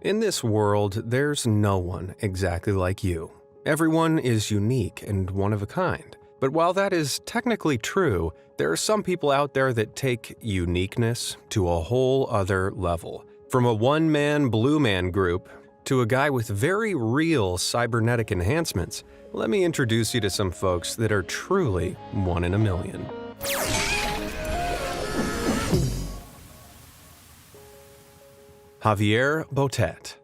In this world, there's no one exactly like you. Everyone is unique and one of a kind. But while that is technically true, there are some people out there that take uniqueness to a whole other level. From a one-man Blue Man Group to a guy with very real cybernetic enhancements, let me introduce you to some folks that are truly one in a million. Javier Botet.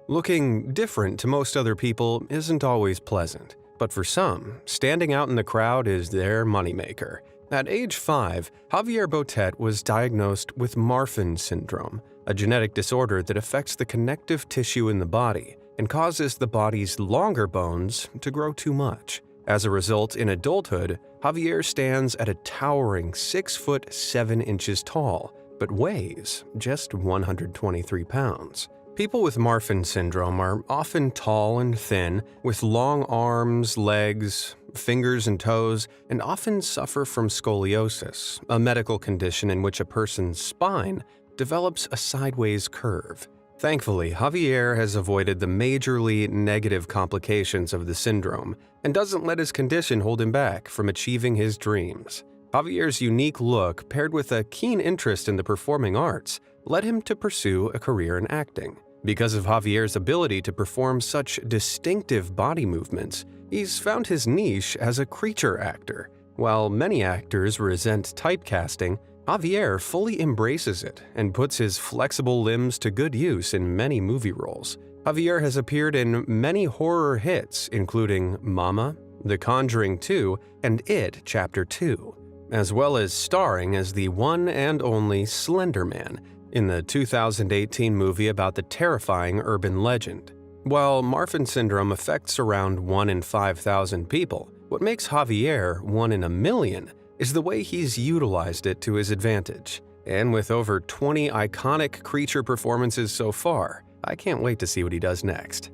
Looking different to most other people isn't always pleasant, but for some, standing out in the crowd is their moneymaker. At age 5, Javier Botet was diagnosed with Marfan syndrome, a genetic disorder that affects the connective tissue in the body and causes the body's longer bones to grow too much. As a result, in adulthood, Javier stands at a towering 6 foot 7 inches tall, but weighs just 123 pounds. People with Marfan syndrome are often tall and thin, with long arms, legs, fingers and toes, and often suffer from scoliosis, a medical condition in which a person's spine develops a sideways curve. Thankfully, Javier has avoided the majorly negative complications of the syndrome and doesn't let his condition hold him back from achieving his dreams. Javier's unique look, paired with a keen interest in the performing arts, led him to pursue a career in acting. Because of Javier's ability to perform such distinctive body movements, he's found his niche as a creature actor. While many actors resent typecasting, Javier fully embraces it and puts his flexible limbs to good use in many movie roles. Javier has appeared in many horror hits, including Mama, The Conjuring 2, and It Chapter 2, as well as starring as the one and only Slender Man in the 2018 movie about the terrifying urban legend. While Marfan syndrome affects around 1 in 5,000 people, what makes Javier 1 in a million is the way he's utilized it to his advantage. And with over 20 iconic creature performances so far, I can't wait to see what he does next.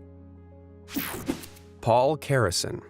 Paul Carrison.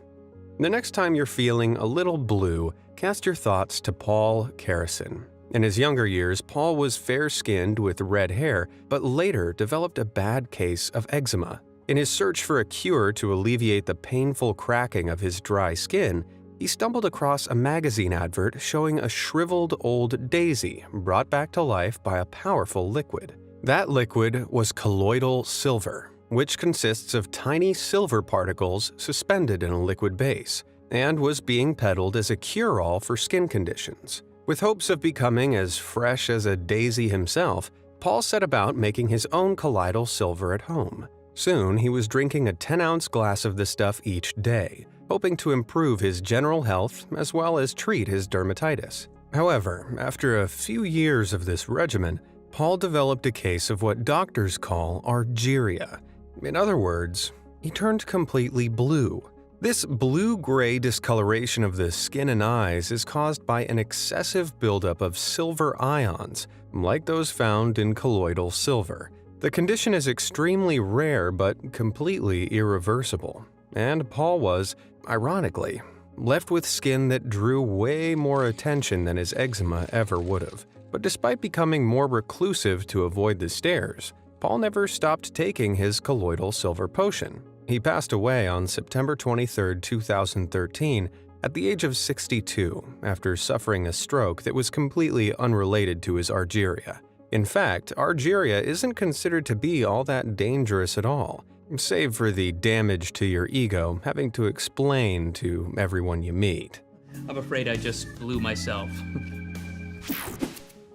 The next time you're feeling a little blue, cast your thoughts to Paul Carrison. In his younger years, Paul was fair-skinned with red hair, but later developed a bad case of eczema. In his search for a cure to alleviate the painful cracking of his dry skin, he stumbled across a magazine advert showing a shriveled old daisy brought back to life by a powerful liquid. That liquid was colloidal silver, which consists of tiny silver particles suspended in a liquid base, and was being peddled as a cure-all for skin conditions. With hopes of becoming as fresh as a daisy himself, Paul set about making his own colloidal silver at home. Soon, he was drinking a 10-ounce glass of the stuff each day, hoping to improve his general health as well as treat his dermatitis. However, after a few years of this regimen, Paul developed a case of what doctors call argyria. In other words, he turned completely blue. This blue-gray discoloration of the skin and eyes is caused by an excessive buildup of silver ions, like those found in colloidal silver. The condition is extremely rare but completely irreversible, and Paul was, ironically, left with skin that drew way more attention than his eczema ever would have. But despite becoming more reclusive to avoid the stares, Paul never stopped taking his colloidal silver potion. He passed away on September 23, 2013, at the age of 62 after suffering a stroke that was completely unrelated to his argyria. In fact, argyria isn't considered to be all that dangerous at all, save for the damage to your ego having to explain to everyone you meet. I'm afraid I just blew myself.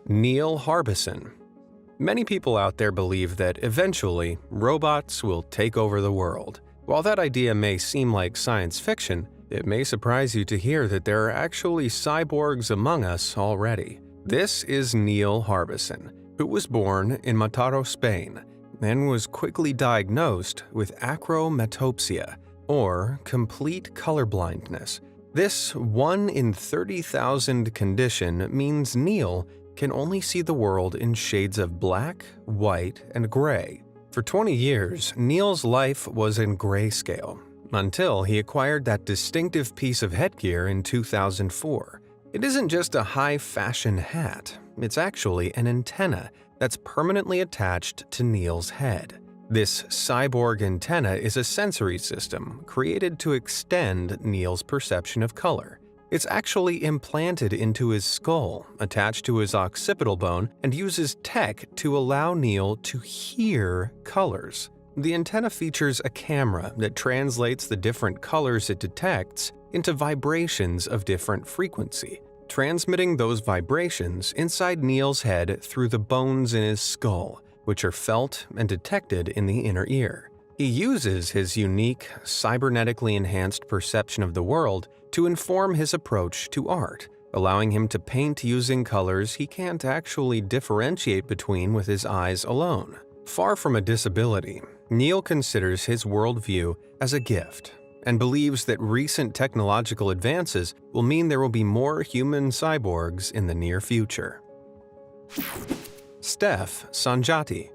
Neil Harbisson. Many people out there believe that eventually robots will take over the world. While that idea may seem like science fiction, it may surprise you to hear that there are actually cyborgs among us already. This is Neil Harbisson, who was born in Mataró, Spain, and was quickly diagnosed with achromatopsia, or complete colorblindness. This 1 in 30,000 condition means Neil can only see the world in shades of black, white, and gray. For 20 years, Neil's life was in grayscale, until he acquired that distinctive piece of headgear in 2004. It isn't just a high-fashion hat, it's actually an antenna that's permanently attached to Neil's head. This cyborg antenna is a sensory system created to extend Neil's perception of color. It's actually implanted into his skull, attached to his occipital bone, and uses tech to allow Neil to hear colors. The antenna features a camera that translates the different colors it detects into vibrations of different frequency, transmitting those vibrations inside Neil's head through the bones in his skull, which are felt and detected in the inner ear. He uses his unique, cybernetically enhanced perception of the world to inform his approach to art, allowing him to paint using colors he can't actually differentiate between with his eyes alone. Far from a disability, Neil considers his worldview as a gift and believes that recent technological advances will mean there will be more human cyborgs in the near future. Steph Sanjati.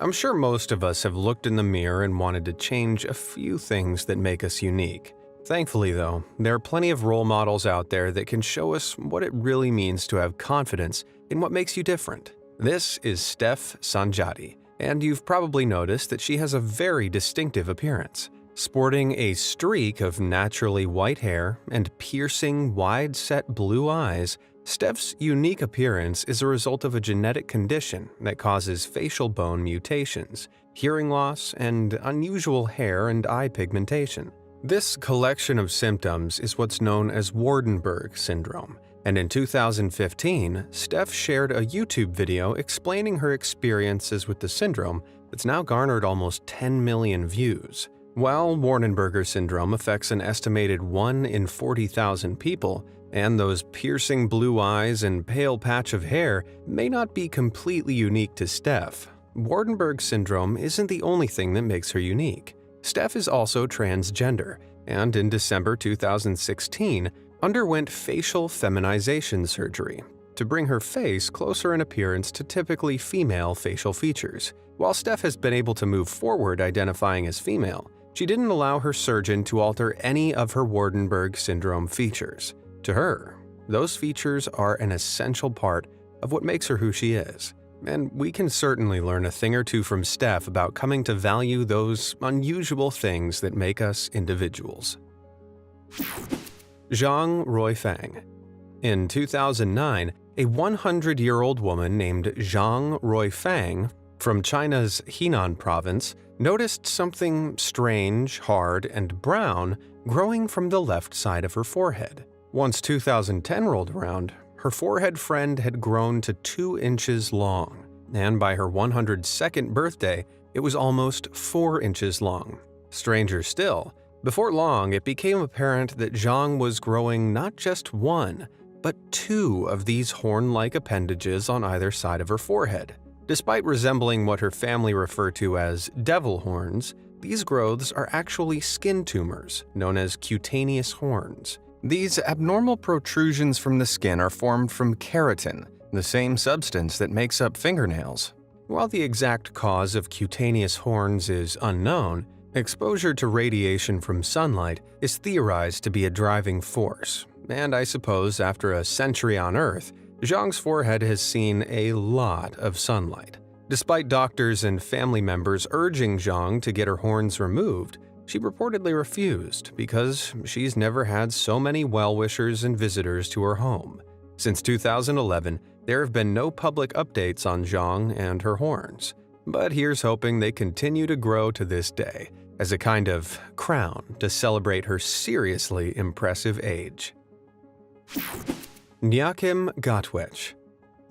I'm sure most of us have looked in the mirror and wanted to change a few things that make us unique. Thankfully, though, there are plenty of role models out there that can show us what it really means to have confidence in what makes you different. This is Steph Sanjati, and you've probably noticed that she has a very distinctive appearance. Sporting a streak of naturally white hair and piercing, wide-set blue eyes, Steph's unique appearance is a result of a genetic condition that causes facial bone mutations, hearing loss, and unusual hair and eye pigmentation. This collection of symptoms is what's known as Waardenburg syndrome, and in 2015, Steph shared a YouTube video explaining her experiences with the syndrome that's now garnered almost 10 million views. While Waardenburg syndrome affects an estimated 1 in 40,000 people, and those piercing blue eyes and pale patch of hair may not be completely unique to Steph, Waardenburg syndrome isn't the only thing that makes her unique. Steph is also transgender, and in December 2016, underwent facial feminization surgery to bring her face closer in appearance to typically female facial features. While Steph has been able to move forward identifying as female, she didn't allow her surgeon to alter any of her Waardenburg syndrome features. To her, those features are an essential part of what makes her who she is. And we can certainly learn a thing or two from Steph about coming to value those unusual things that make us individuals. Zhang Ruifang. In 2009, a 100-year-old woman named Zhang Ruifang from China's Henan province noticed something strange, hard, and brown growing from the left side of her forehead. Once 2010 rolled around, her forehead friend had grown to 2 inches long, and by her 102nd birthday, it was almost 4 inches long. Stranger still, before long it became apparent that Zhang was growing not just 1, but 2 of these horn-like appendages on either side of her forehead. Despite resembling what her family referred to as devil horns, these growths are actually skin tumors, known as cutaneous horns. These abnormal protrusions from the skin are formed from keratin, the same substance that makes up fingernails. While the exact cause of cutaneous horns is unknown, exposure to radiation from sunlight is theorized to be a driving force, and I suppose after a century on Earth, Zhang's forehead has seen a lot of sunlight. Despite doctors and family members urging Zhang to get her horns removed, she reportedly refused because she's never had so many well-wishers and visitors to her home. Since 2011, there have been no public updates on Zhang and her horns, but here's hoping they continue to grow to this day, as a kind of crown to celebrate her seriously impressive age. Nyakim Gatwech.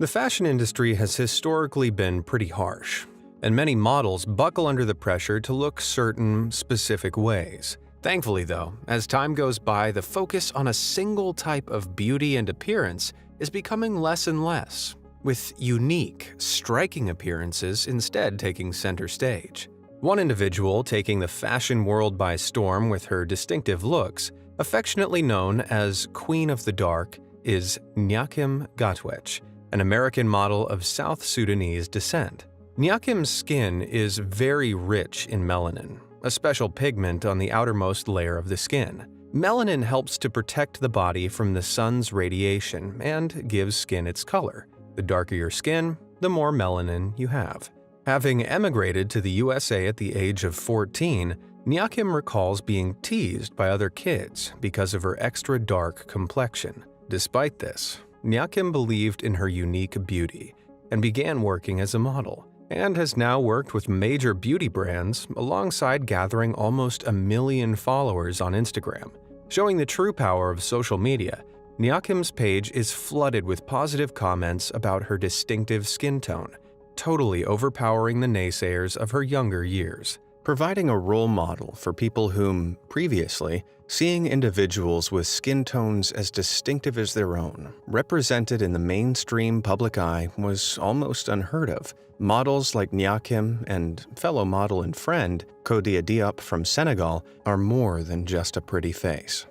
The fashion industry has historically been pretty harsh, and many models buckle under the pressure to look certain, specific ways. Thankfully, though, as time goes by, the focus on a single type of beauty and appearance is becoming less and less, with unique, striking appearances instead taking center stage. One individual taking the fashion world by storm with her distinctive looks, affectionately known as Queen of the Dark, is Nyakim Gatwech, an American model of South Sudanese descent. Nyakim's skin is very rich in melanin, a special pigment on the outermost layer of the skin. Melanin helps to protect the body from the sun's radiation and gives skin its color. The darker your skin, the more melanin you have. Having emigrated to the USA at the age of 14, Nyakim recalls being teased by other kids because of her extra dark complexion. Despite this, Nyakim believed in her unique beauty and began working as a model, and has now worked with major beauty brands alongside gathering almost 1 million followers on Instagram. Showing the true power of social media, Nyakim's page is flooded with positive comments about her distinctive skin tone, totally overpowering the naysayers of her younger years, providing a role model for people whom, previously, seeing individuals with skin tones as distinctive as their own, represented in the mainstream public eye was almost unheard of. Models like Nyakim and fellow model and friend Kodia Diop from Senegal are more than just a pretty face.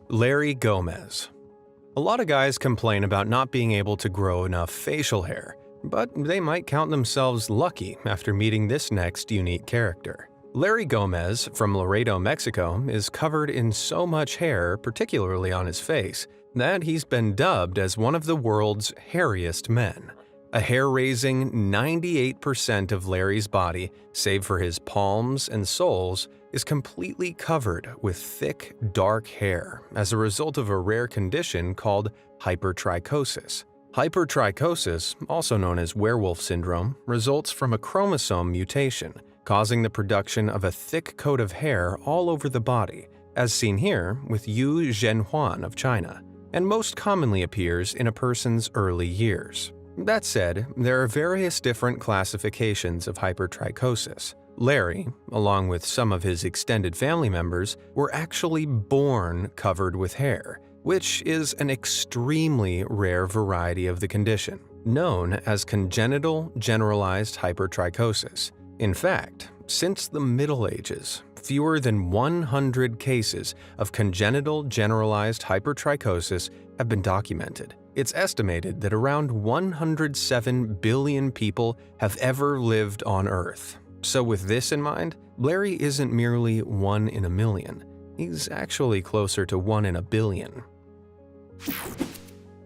Larry Gomez. A lot of guys complain about not being able to grow enough facial hair, but they might count themselves lucky after meeting this next unique character. Larry Gomez from Laredo, Mexico, is covered in so much hair, particularly on his face, that he's been dubbed as one of the world's hairiest men. A hair-raising 98% of Larry's body, save for his palms and soles, is completely covered with thick, dark hair as a result of a rare condition called hypertrichosis. Hypertrichosis, also known as werewolf syndrome, results from a chromosome mutation, causing the production of a thick coat of hair all over the body, as seen here with Yu Zhenhuan of China, and most commonly appears in a person's early years. That said, there are various different classifications of hypertrichosis. Larry, along with some of his extended family members, were actually born covered with hair, which is an extremely rare variety of the condition, known as congenital generalized hypertrichosis. In fact, since the Middle Ages, fewer than 100 cases of congenital generalized hypertrichosis have been documented. It's estimated that around 107 billion people have ever lived on Earth. So with this in mind, Larry isn't merely 1 in a million. He's actually closer to 1 in a billion.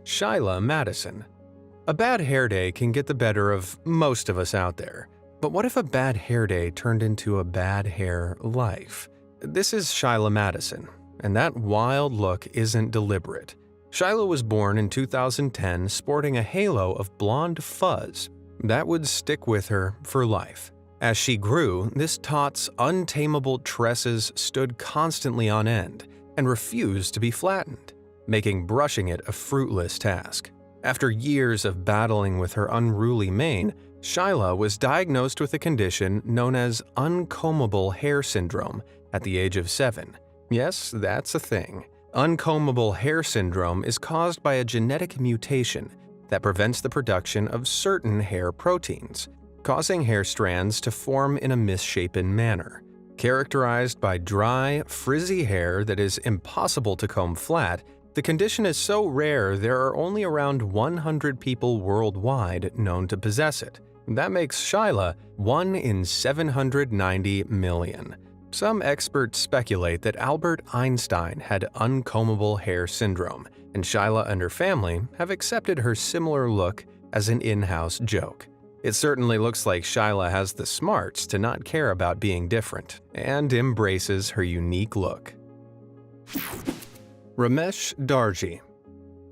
Shyla Madison. A bad hair day can get the better of most of us out there. But what if a bad hair day turned into a bad hair life? This is Shyla Madison, and that wild look isn't deliberate. Shyla was born in 2010 sporting a halo of blonde fuzz that would stick with her for life. As she grew, this tot's untamable tresses stood constantly on end and refused to be flattened, making brushing it a fruitless task. After years of battling with her unruly mane, Shyla was diagnosed with a condition known as uncombable hair syndrome at the age of 7. Yes, that's a thing. Uncombable hair syndrome is caused by a genetic mutation that prevents the production of certain hair proteins, causing hair strands to form in a misshapen manner. Characterized by dry, frizzy hair that is impossible to comb flat, the condition is so rare there are only around 100 people worldwide known to possess it. That makes Shyla 1 in 790 million. Some experts speculate that Albert Einstein had uncombable hair syndrome, and Shyla and her family have accepted her similar look as an in-house joke. It certainly looks like Shyla has the smarts to not care about being different, and embraces her unique look. Ramesh Darji.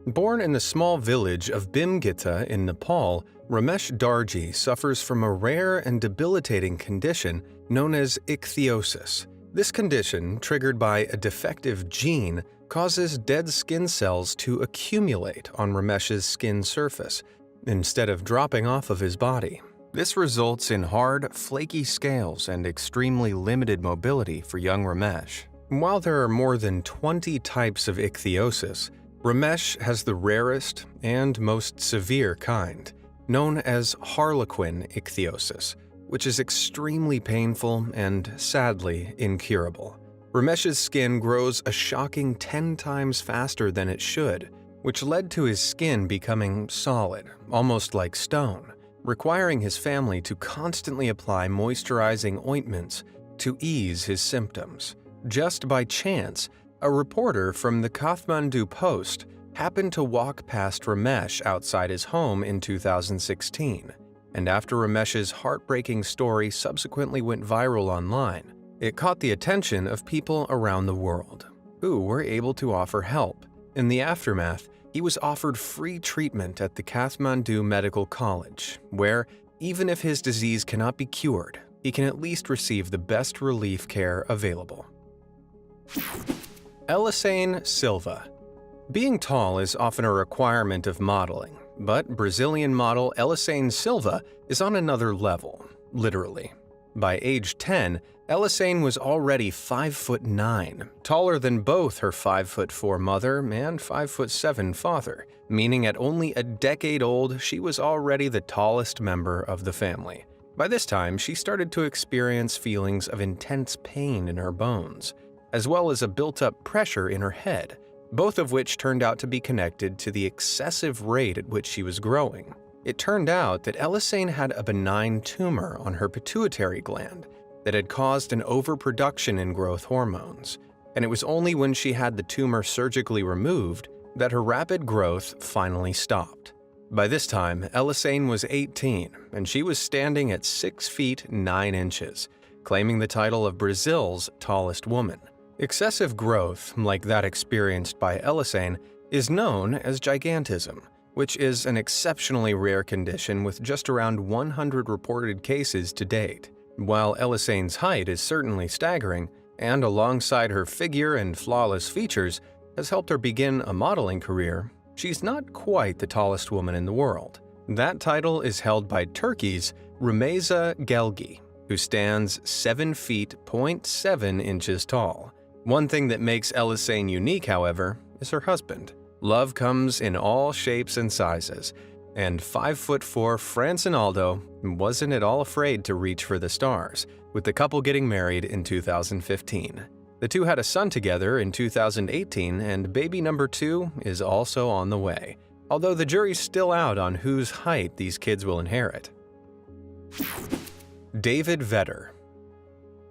Born in the small village of Bhimgita in Nepal, Ramesh Darji suffers from a rare and debilitating condition known as ichthyosis. This condition, triggered by a defective gene, causes dead skin cells to accumulate on Ramesh's skin surface, instead of dropping off of his body. This results in hard, flaky scales and extremely limited mobility for young Ramesh. While there are more than 20 types of ichthyosis, Ramesh has the rarest and most severe kind, known as harlequin ichthyosis, which is extremely painful and sadly incurable. Ramesh's skin grows a shocking 10 times faster than it should, which led to his skin becoming solid, almost like stone, requiring his family to constantly apply moisturizing ointments to ease his symptoms. Just by chance, a reporter from the Kathmandu Post happened to walk past Ramesh outside his home in 2016. and after Ramesh's heartbreaking story subsequently went viral online, it caught the attention of people around the world, who were able to offer help. In the aftermath, he was offered free treatment at the Kathmandu Medical College, where, even if his disease cannot be cured, he can at least receive the best relief care available. Elisane Silva. Being tall is often a requirement of modeling, but Brazilian model Elisane Silva is on another level, literally. By age 10, Elisane was already 5'9", taller than both her 5'4" mother and 5'7" father, meaning at only a decade old, she was already the tallest member of the family. By this time, she started to experience feelings of intense pain in her bones, as well as a built-up pressure in her head, both of which turned out to be connected to the excessive rate at which she was growing. It turned out that Elisane had a benign tumor on her pituitary gland that had caused an overproduction in growth hormones, and it was only when she had the tumor surgically removed that her rapid growth finally stopped. By this time, Elisane was 18, and she was standing at 6 feet 9 inches, claiming the title of Brazil's tallest woman. Excessive growth, like that experienced by Elisane, is known as gigantism, which is an exceptionally rare condition with just around 100 reported cases to date. While Elisane's height is certainly staggering, and alongside her figure and flawless features has helped her begin a modeling career, she's not quite the tallest woman in the world. That title is held by Turkey's Rumeysa Gelgi, who stands 7 feet 0.7 inches tall. One thing that makes Elisane unique, however, is her husband. Love comes in all shapes and sizes, and 5'4" Francinaldo wasn't at all afraid to reach for the stars, with the couple getting married in 2015. The two had a son together in 2018, and baby number 2 is also on the way, although the jury's still out on whose height these kids will inherit. David Vetter.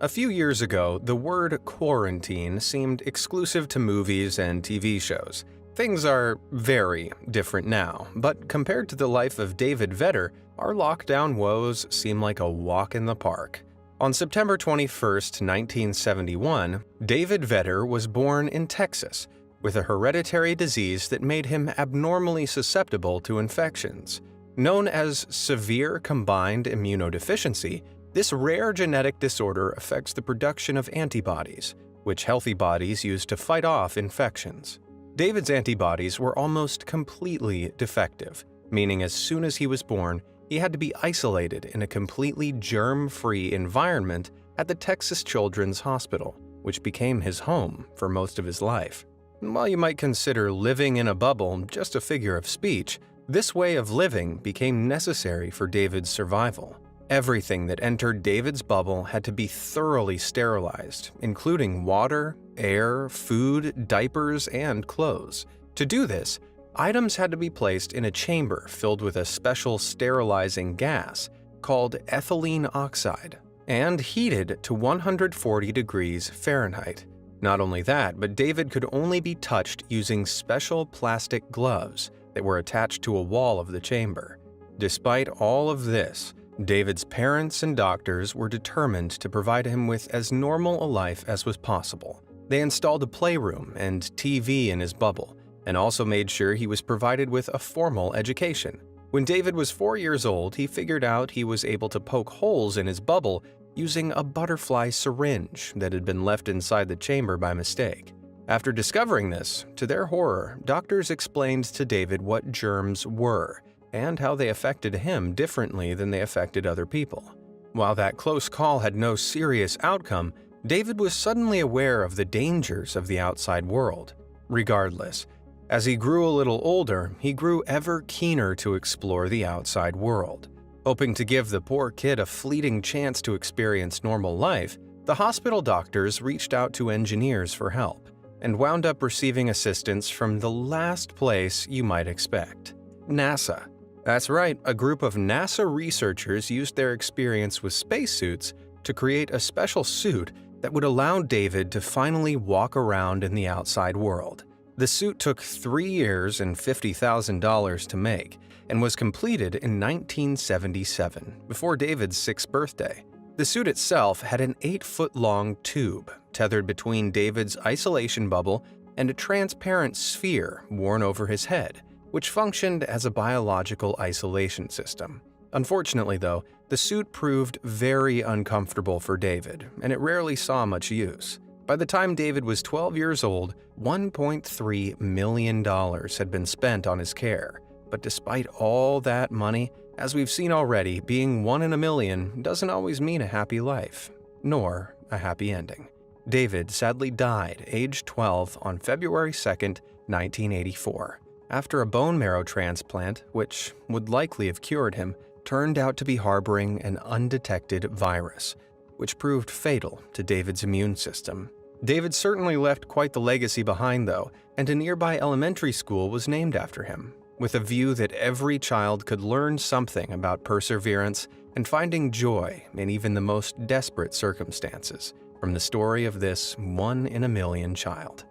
A few years ago, the word quarantine seemed exclusive to movies and TV shows. Things are very different now, but compared to the life of David Vetter, our lockdown woes seem like a walk in the park. On September 21, 1971, David Vetter was born in Texas with a hereditary disease that made him abnormally susceptible to infections. Known as severe combined immunodeficiency, this rare genetic disorder affects the production of antibodies, which healthy bodies use to fight off infections. David's antibodies were almost completely defective, meaning as soon as he was born, he had to be isolated in a completely germ-free environment at the Texas Children's Hospital, which became his home for most of his life. While you might consider living in a bubble just a figure of speech, this way of living became necessary for David's survival. Everything that entered David's bubble had to be thoroughly sterilized, including water, air, food, diapers, and clothes. To do this, items had to be placed in a chamber filled with a special sterilizing gas called ethylene oxide and heated to 140 degrees Fahrenheit. Not only that, but David could only be touched using special plastic gloves that were attached to a wall of the chamber. Despite all of this, David's parents and doctors were determined to provide him with as normal a life as was possible. They installed a playroom and TV in his bubble, and also made sure he was provided with a formal education. When David was 4 years old, he figured out he was able to poke holes in his bubble using a butterfly syringe that had been left inside the chamber by mistake. After discovering this, to their horror, doctors explained to David what germs were and how they affected him differently than they affected other people. While that close call had no serious outcome, David was suddenly aware of the dangers of the outside world. Regardless, as he grew a little older, he grew ever keener to explore the outside world. Hoping to give the poor kid a fleeting chance to experience normal life, the hospital doctors reached out to engineers for help and wound up receiving assistance from the last place you might expect: NASA. That's right, a group of NASA researchers used their experience with spacesuits to create a special suit that would allow David to finally walk around in the outside world. The suit took 3 years and $50,000 to make, and was completed in 1977, before David's 6th birthday. The suit itself had an 8-foot-long tube tethered between David's isolation bubble and a transparent sphere worn over his head, which functioned as a biological isolation system. Unfortunately, though, the suit proved very uncomfortable for David, and it rarely saw much use. By the time David was 12 years old, $1.3 million had been spent on his care. But despite all that money, as we've seen already, being 1 in a million doesn't always mean a happy life, nor a happy ending. David sadly died aged 12 on February 2, 1984, after a bone marrow transplant, which would likely have cured him, turned out to be harboring an undetected virus, which proved fatal to David's immune system. David certainly left quite the legacy behind, though, and a nearby elementary school was named after him, with a view that every child could learn something about perseverance and finding joy in even the most desperate circumstances, from the story of this 1 in a million child.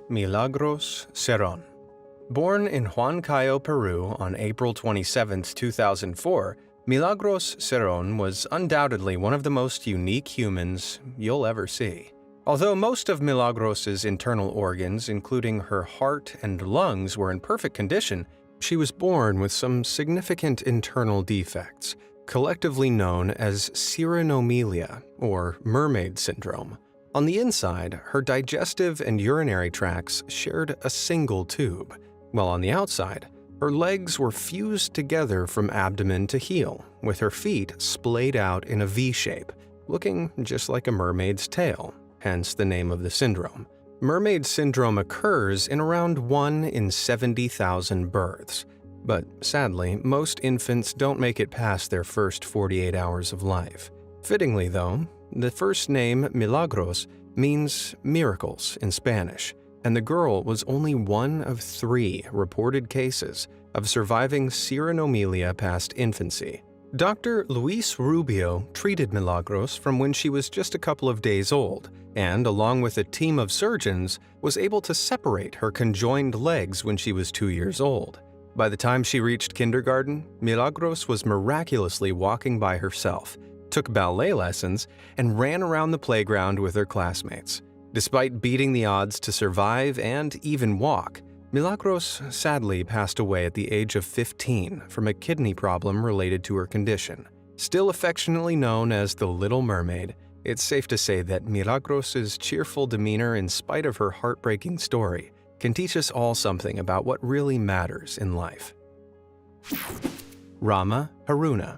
Milagros Cerón. Born in Huancayo, Peru on April 27, 2004, Milagros Cerón was undoubtedly one of the most unique humans you'll ever see. Although most of Milagros's internal organs, including her heart and lungs, were in perfect condition, she was born with some significant internal defects, collectively known as cyrinomelia, or mermaid syndrome. On the inside, her digestive and urinary tracts shared a single tube, while on the outside, her legs were fused together from abdomen to heel, with her feet splayed out in a V shape, looking just like a mermaid's tail, hence the name of the syndrome. Mermaid syndrome occurs in around 1 in 70,000 births, but sadly, most infants don't make it past their first 48 hours of life. Fittingly, though, the first name Milagros means miracles in Spanish, and the girl was only one of 3 reported cases of surviving cyrinomelia past infancy. Dr. Luis Rubio treated Milagros from when she was just a couple of days old, and along with a team of surgeons, was able to separate her conjoined legs when she was 2 years old. By the time she reached kindergarten, Milagros was miraculously walking by herself, took ballet lessons, and ran around the playground with her classmates. Despite beating the odds to survive and even walk, Milagros sadly passed away at the age of 15 from a kidney problem related to her condition. Still affectionately known as the Little Mermaid, it's safe to say that Milagros's cheerful demeanor in spite of her heartbreaking story can teach us all something about what really matters in life. Rama Haruna.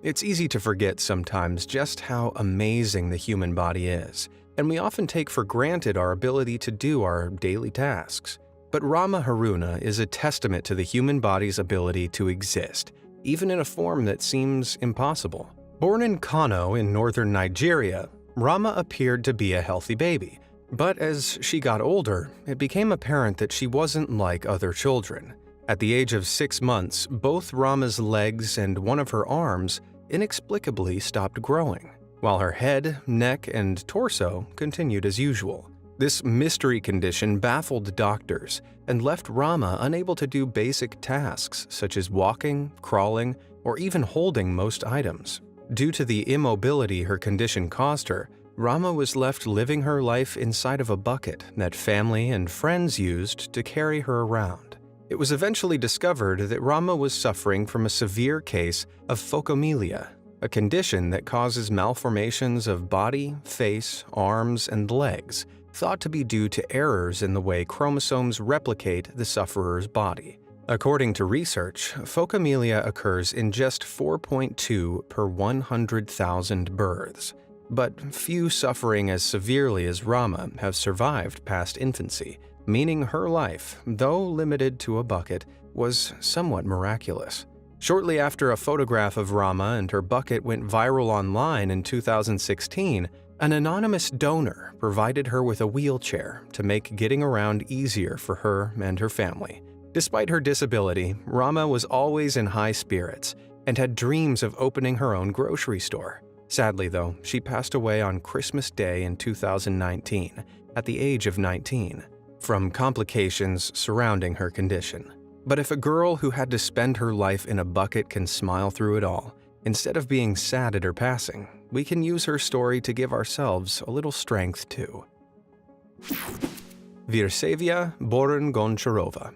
It's easy to forget sometimes just how amazing the human body is, and we often take for granted our ability to do our daily tasks. But Rama Haruna is a testament to the human body's ability to exist, even in a form that seems impossible. Born in Kano in northern Nigeria, Rama appeared to be a healthy baby. But as she got older, it became apparent that she wasn't like other children. At the age of 6 months, both Rama's legs and one of her arms inexplicably stopped growing, while her head, neck, and torso continued as usual. This mystery condition baffled doctors and left Rama unable to do basic tasks such as walking, crawling, or even holding most items. Due to the immobility her condition caused her, Rama was left living her life inside of a bucket that family and friends used to carry her around. It was eventually discovered that Rama was suffering from a severe case of phocomelia, a condition that causes malformations of body, face, arms, and legs, thought to be due to errors in the way chromosomes replicate the sufferer's body. According to research, phocomelia occurs in just 4.2 per 100,000 births. But few suffering as severely as Rama have survived past infancy, meaning her life, though limited to a bucket, was somewhat miraculous. Shortly after a photograph of Rama and her bucket went viral online in 2016, an anonymous donor provided her with a wheelchair to make getting around easier for her and her family. Despite her disability, Rama was always in high spirits and had dreams of opening her own grocery store. Sadly, though, she passed away on Christmas Day in 2019, at the age of 19, from complications surrounding her condition. But if a girl who had to spend her life in a bucket can smile through it all, instead of being sad at her passing, we can use her story to give ourselves a little strength too. Virsevia Boron-Goncharova.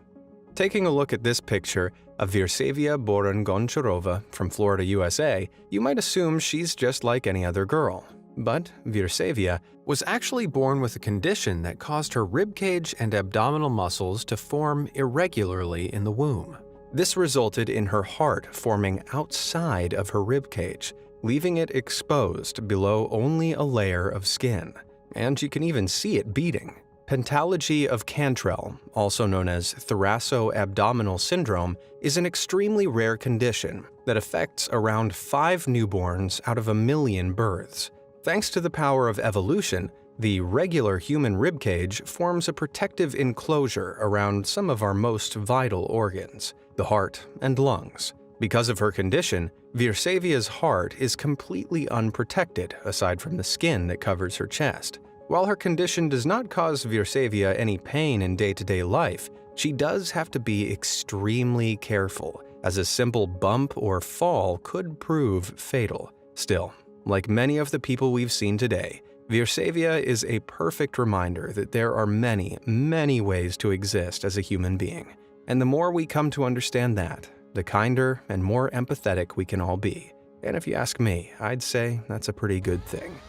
Taking a look at this picture of Virsevia Boron-Goncharova from Florida, USA, you might assume she's just like any other girl. But Virsevia was actually born with a condition that caused her ribcage and abdominal muscles to form irregularly in the womb. This resulted in her heart forming outside of her ribcage, leaving it exposed below only a layer of skin. And you can even see it beating. Pentalogy of Cantrell, also known as thoracoabdominal syndrome, is an extremely rare condition that affects around 5 newborns out of 1 million births. Thanks to the power of evolution, the regular human ribcage forms a protective enclosure around some of our most vital organs, the heart and lungs. Because of her condition, Virsevia's heart is completely unprotected aside from the skin that covers her chest. While her condition does not cause Virsevia any pain in day-to-day life, she does have to be extremely careful, as a simple bump or fall could prove fatal. Still, like many of the people we've seen today, Virsevia is a perfect reminder that there are many, many ways to exist as a human being. And the more we come to understand that, the kinder and more empathetic we can all be. And if you ask me, I'd say that's a pretty good thing.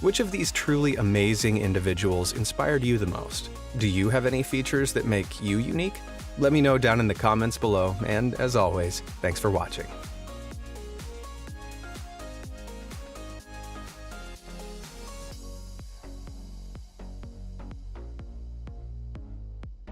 Which of these truly amazing individuals inspired you the most? Do you have any features that make you unique? Let me know down in the comments below, and as always, thanks for watching.